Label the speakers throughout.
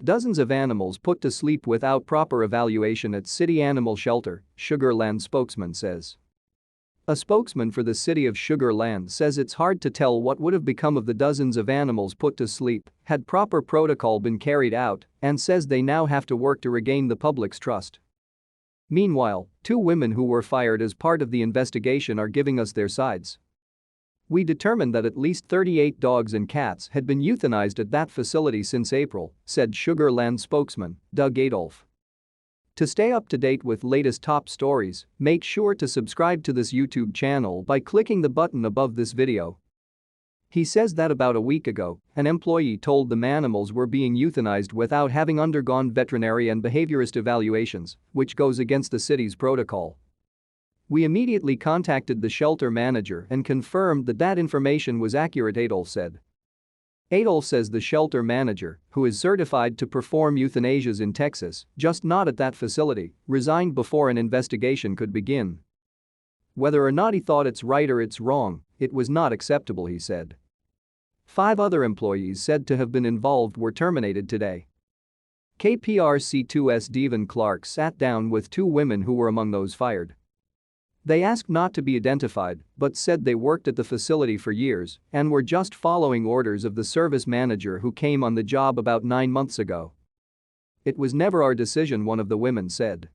Speaker 1: Dozens of animals put to sleep without proper evaluation at city animal shelter, Sugar Land spokesman says. A spokesman for the city of Sugar Land says it's hard to tell what would have become of the dozens of animals put to sleep had proper protocol been carried out, and says they now have to work to regain the public's trust. Meanwhile, 2 women who were fired as part of the investigation are giving us their sides. We determined that at least 38 dogs and cats had been euthanized at that facility since April, said Sugar Land spokesman Doug Adolph. To stay up to date with latest top stories, make sure to subscribe to this YouTube channel by clicking the button above this video. He says that about a week ago, an employee told them animals were being euthanized without having undergone veterinary and behaviorist evaluations, which goes against the city's protocol. We immediately contacted the shelter manager and confirmed that information was accurate, Adolph said. Adolph says the shelter manager, who is certified to perform euthanasias in Texas, just not at that facility, resigned before an investigation could begin. Whether or not he thought it's right or it's wrong, it was not acceptable, he said. 5 other employees said to have been involved were terminated today. KPRC2's Devon Clark sat down with 2 women who were among those fired. They asked not to be identified but said they worked at the facility for years and were just following orders of the service manager who came on the job about 9 months ago. "It was never our decision," one of the women said.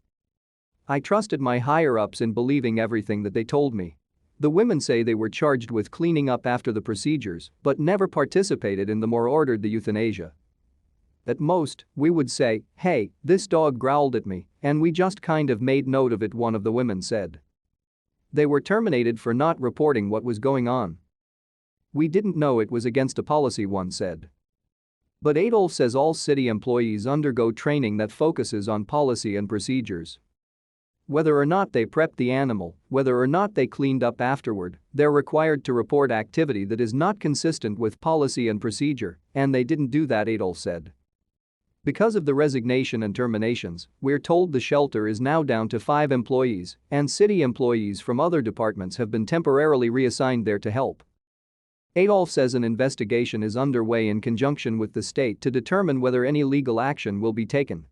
Speaker 1: "I trusted my higher-ups in believing everything that they told me." The women say they were charged with cleaning up after the procedures but never participated in them or ordered the euthanasia. "At most, we would say, 'Hey, this dog growled at me,' and we just kind of made note of it," one of the women said. They were terminated for not reporting what was going on. "We didn't know it was against a policy," one said. But Adolph says all city employees undergo training that focuses on policy and procedures. Whether or not they prepped the animal, whether or not they cleaned up afterward, they're required to report activity that is not consistent with policy and procedure, and they didn't do that, Adolph said. Because of the resignation and terminations, we're told the shelter is now down to 5 employees, and city employees from other departments have been temporarily reassigned there to help. Adolph says an investigation is underway in conjunction with the state to determine whether any legal action will be taken.